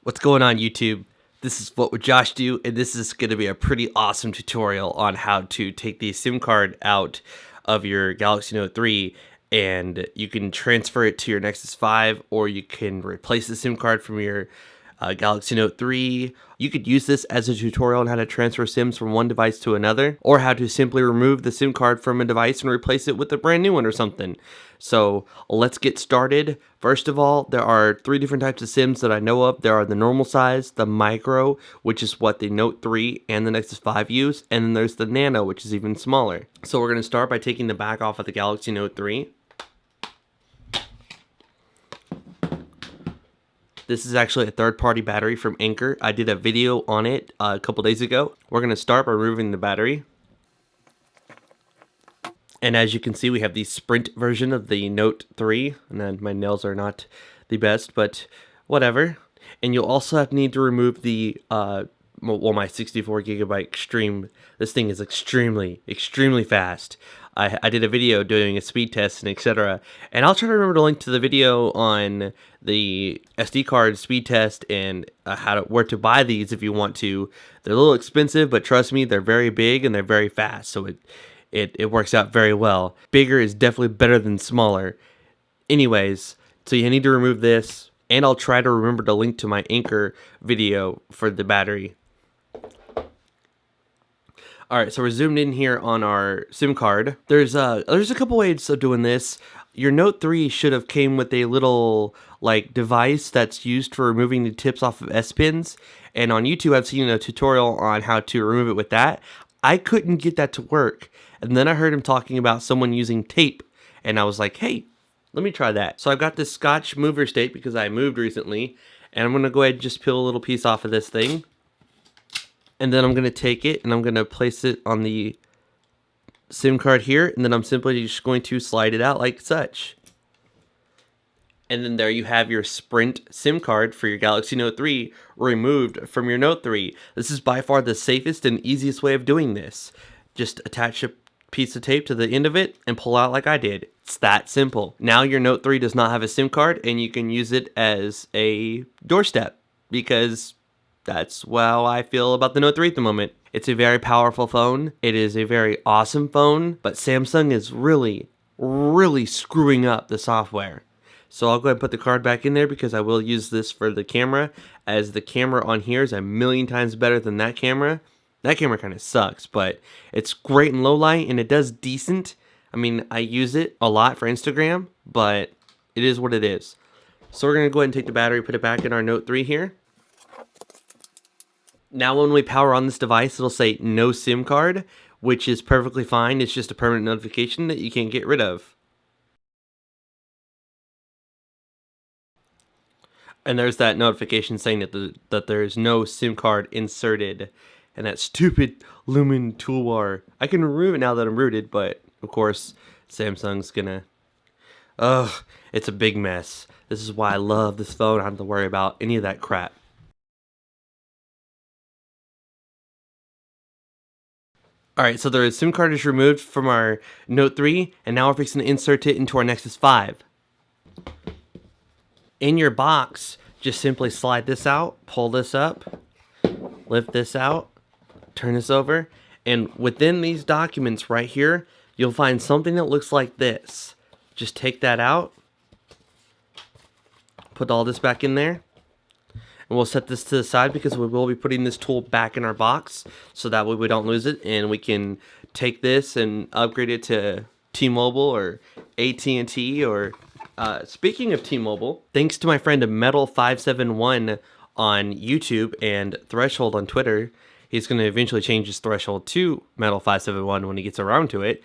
What's going on, YouTube? This is What Would Josh Do, and this is going to be a pretty awesome tutorial on how to take the SIM card out of your Galaxy Note 3, and you can transfer it to your Nexus 5, or you can replace the SIM card from your Galaxy Note 3. You could use this as a tutorial on how to transfer SIMs from one device to another, or how to simply remove the SIM card from a device and replace it with a brand new one or something. So let's get started. First of all, there are three different types of SIMs that I know of. There are the normal size, the micro, which is what the Note 3 and the Nexus 5 use, and then there's the nano, which is even smaller. So we're going to start by taking the back off of the Galaxy Note 3. This is actually a third-party battery from Anker. I did a video on it a couple days ago. We're going to start by removing the battery. And as you can see, we have the Sprint version of the Note 3. And then my nails are not the best, but whatever. And you'll also need to remove the, my 64 gigabyte Extreme. This thing is extremely fast. I did a video doing a speed test and etc. And I'll try to remember to link to the video on the SD card speed test and where to buy these if you want to. They're a little expensive, but trust me, they're very big and they're very fast. So it works out very well. Bigger is definitely better than smaller. Anyways, so you need to remove this, and I'll try to remember to link to my Anker video for the battery. Alright, so we're zoomed in here on our SIM card. There's a couple ways of doing this. Your Note 3 should have came with a little device that's used for removing the tips off of S Pens. And on YouTube, I've seen a tutorial on how to remove it with that. I couldn't get that to work. And then I heard him talking about someone using tape. And I was like, hey, let me try that. So I've got this Scotch mover tape because I moved recently. And I'm going to go ahead and just peel a little piece off of this thing. And then I'm going to take it and I'm going to place it on the SIM card here. And then I'm simply just going to slide it out like such. And then there you have your Sprint SIM card for your Galaxy Note 3 removed from your Note 3. This is by far the safest and easiest way of doing this. Just attach a piece of tape to the end of it and pull out like I did. It's that simple. Now your Note 3 does not have a SIM card and you can use it as a doorstep because that's how I feel about the Note 3 at the moment. It's a very powerful phone. It is a very awesome phone, but Samsung is really screwing up the software. So I'll go ahead and put the card back in there because I will use this for the camera, as the camera on here is a million times better than that camera. That camera kind of sucks, but it's great in low light and it does decent. I mean, I use it a lot for Instagram, but it is what it is. So we're going to go ahead and take the battery, put it back in our Note 3 here. Now when we power on this device, it'll say no SIM card, which is perfectly fine. It's just a permanent notification that you can't get rid of. And there's that notification saying that there's no SIM card inserted. And that stupid Lumen toolbar. I can remove it now that I'm rooted, but of course Samsung's gonna... Ugh, it's a big mess. This is why I love this phone. I don't have to worry about any of that crap. Alright, so the SIM card is removed from our Note 3, and now we're fixing to insert it into our Nexus 5. In your box, just simply slide this out, pull this up, lift this out, turn this over, and within these documents right here, you'll find something that looks like this. Just take that out, put all this back in there. And we'll set this to the side because we will be putting this tool back in our box, so that way we don't lose it, and we can take this and upgrade it to T-Mobile or AT&T. Or speaking of T-Mobile, thanks to my friend Metal571 on YouTube and Threshold on Twitter, he's going to eventually change his Threshold to Metal571 when he gets around to it.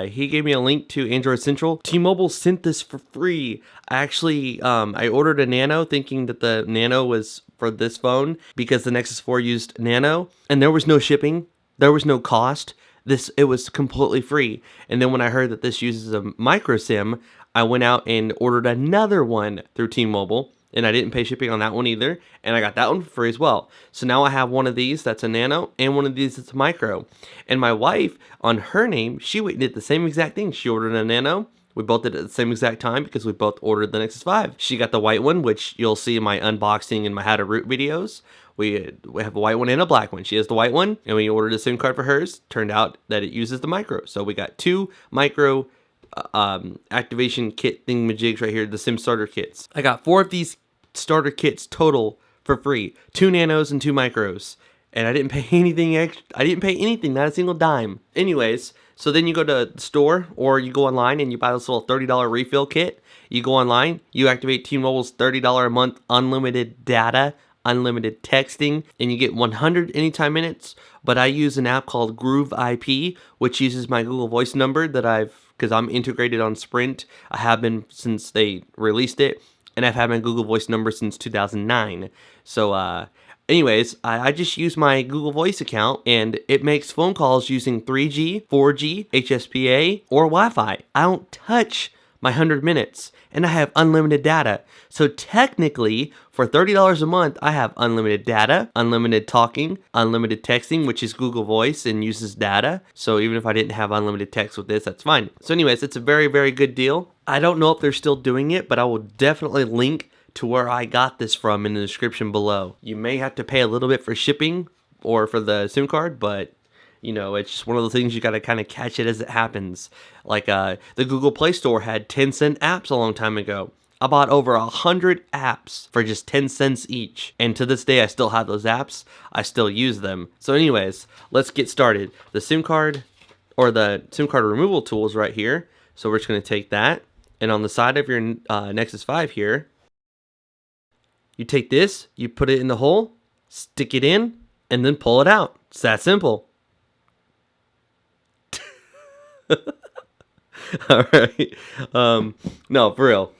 He gave me a link to Android Central. T-Mobile sent this for free. I ordered a Nano thinking that the Nano was for this phone because the Nexus 4 used Nano, and there was no shipping. There was no cost. It was completely free. And then when I heard that this uses a micro SIM, I went out and ordered another one through T-Mobile. And I didn't pay shipping on that one either, and I got that one for free as well. So now I have one of these that's a nano, and one of these that's a micro. And my wife, on her name, she did the same exact thing. She ordered a nano, We both did it at the same exact time because we both ordered the Nexus 5. She got the white one, which you'll see in my unboxing and my how to root videos. We have a white one and a black one. She has the white one, and we ordered a SIM card for hers. Turned out that it uses the micro. So we got 2 micro activation kit thingamajigs right here, the SIM starter kits. I got 4 of these starter kits total for free. 2 nanos and 2 micros. And I didn't pay anything extra. I didn't pay anything, not a single dime. Anyways, so then you go to the store or you go online and you buy this little $30 refill kit. You go online, you activate T-Mobile's $30 a month unlimited data, unlimited texting, and you get 100 anytime minutes. But I use an app called Groove IP, which uses my Google Voice number that because I'm integrated on Sprint. I have been since they released it, and I've had my Google Voice number since 2009. So, anyways, I just use my Google Voice account, and it makes phone calls using 3G, 4G, HSPA, or Wi-Fi. I don't touch my 100 minutes, and I have unlimited data. So technically, for $30 a month, I have unlimited data, unlimited talking, unlimited texting, which is Google Voice and uses data. So even if I didn't have unlimited text with this, that's fine. So anyways, it's a very, very good deal. I don't know if they're still doing it, but I will definitely link to where I got this from in the description below. You may have to pay a little bit for shipping or for the SIM card, but you know, it's just one of the things you gotta kind of catch it as it happens. Like the Google Play Store had 10-cent apps a long time ago. I bought over 100 apps for just 10 cents each. And to this day, I still have those apps. I still use them. So anyways, let's get started. The SIM card or the SIM card removal tool is right here. So we're just gonna take that. And on the side of your Nexus 5 here, you take this, you put it in the hole, stick it in, and then pull it out. It's that simple. All right. No, for real.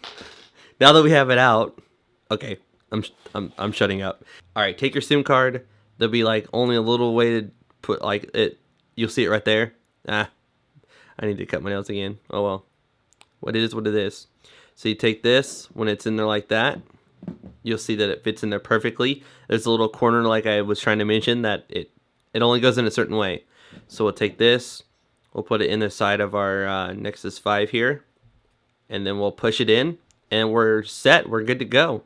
Now that we have it out, okay, I'm shutting up. All right, take your SIM card. There'll be like only a little way to put like it. You'll see it right there. I need to cut my nails again. Oh well. What it is, what it is. So you take this when it's in there like that. You'll see that it fits in there perfectly. There's a little corner like I was trying to mention that it only goes in a certain way. So we'll take this. We'll put it in the side of our Nexus 5 here, and then we'll push it in, and we're set. We're good to go.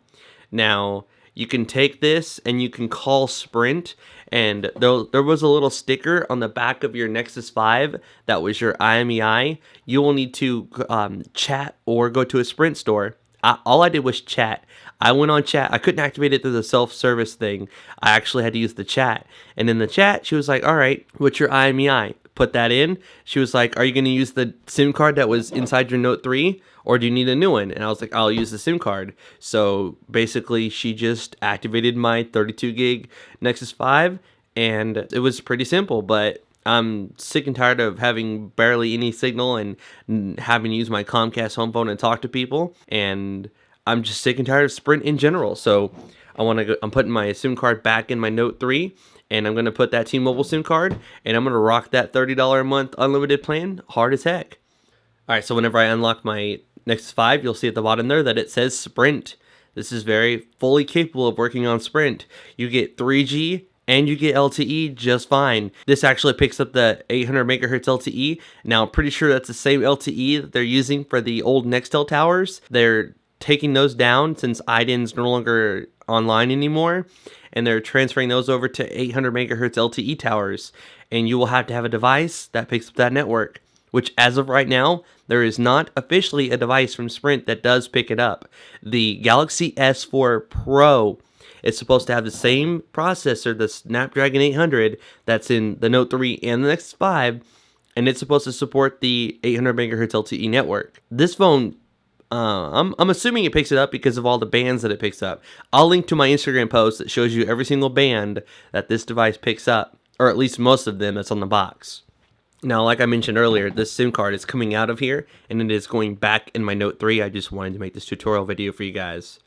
Now, you can take this, and you can call Sprint, and there was a little sticker on the back of your Nexus 5 that was your IMEI. You will need to chat or go to a Sprint store. All I did was chat. I went on chat. I couldn't activate it through the self-service thing. I actually had to use the chat. And in the chat, she was like, all right, what's your IMEI? Put that in. She was like, are you going to use the SIM card that was inside your Note 3? Or do you need a new one? And I was like, I'll use the SIM card. So basically, she just activated my 32 gig Nexus 5. And it was pretty simple, but I'm sick and tired of having barely any signal and having to use my Comcast home phone and talk to people. And I'm just sick and tired of Sprint in general. So I'm putting my SIM card back in my Note 3, and I'm going to put that T-Mobile SIM card, and I'm going to rock that $30 a month unlimited plan hard as heck. All right, so whenever I unlock my Nexus 5, you'll see at the bottom there that it says Sprint. This is very fully capable of working on Sprint. You get 3G and you get LTE just fine. This actually picks up the 800 megahertz LTE. Now, I'm pretty sure that's the same LTE that they're using for the old Nextel towers. They're taking those down since IDEN's no longer online anymore, and they're transferring those over to 800 megahertz LTE towers. And you will have to have a device that picks up that network, which as of right now, there is not officially a device from Sprint that does pick it up. The Galaxy S4 Pro is supposed to have the same processor, the Snapdragon 800, that's in the Note 3 and the Nexus 5, and it's supposed to support the 800 megahertz LTE network. This phone, I'm assuming it picks it up because of all the bands that it picks up. I'll link to my Instagram post that shows you every single band that this device picks up, or at least most of them that's on the box. Now, like I mentioned earlier, this SIM card is coming out of here, and it is going back in my Note 3. I just wanted to make this tutorial video for you guys.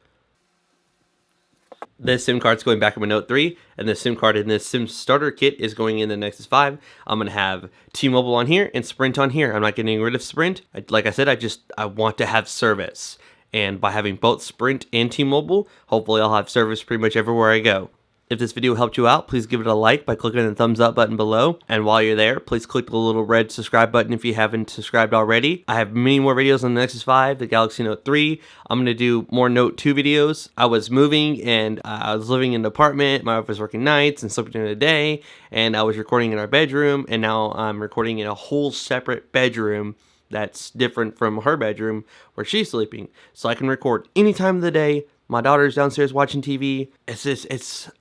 This SIM card's going back in my Note 3, and the SIM card in this SIM starter kit is going in the Nexus 5. I'm going to have T-Mobile on here and Sprint on here. I'm not getting rid of Sprint. Like I said, I want to have service. And by having both Sprint and T-Mobile, hopefully I'll have service pretty much everywhere I go. If this video helped you out, please give it a like by clicking the thumbs up button below. And while you're there, please click the little red subscribe button if you haven't subscribed already. I have many more videos on the Nexus 5, the Galaxy Note 3. I'm going to do more Note 2 videos. I was moving and I was living in an apartment. My wife was working nights and sleeping during the day. And I was recording in our bedroom. And now I'm recording in a whole separate bedroom that's different from her bedroom where she's sleeping. So I can record any time of the day. My daughter's downstairs watching TV.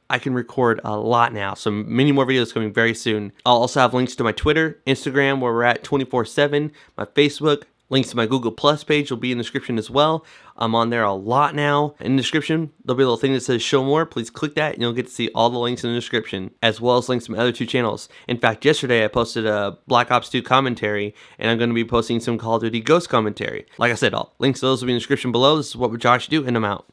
I can record a lot now. So many more videos coming very soon. I'll also have links to my Twitter, Instagram, where we're at 24/7, my Facebook. Links to my Google Plus page will be in the description as well. I'm on there a lot now. In the description, there'll be a little thing that says show more. Please click that and you'll get to see all the links in the description, as well as links to my other 2 channels. In fact, yesterday I posted a Black Ops 2 commentary, and I'm going to be posting some Call of Duty Ghost commentary. Like I said, all links to those will be in the description below. This is What Would Josh Do, and I'm out.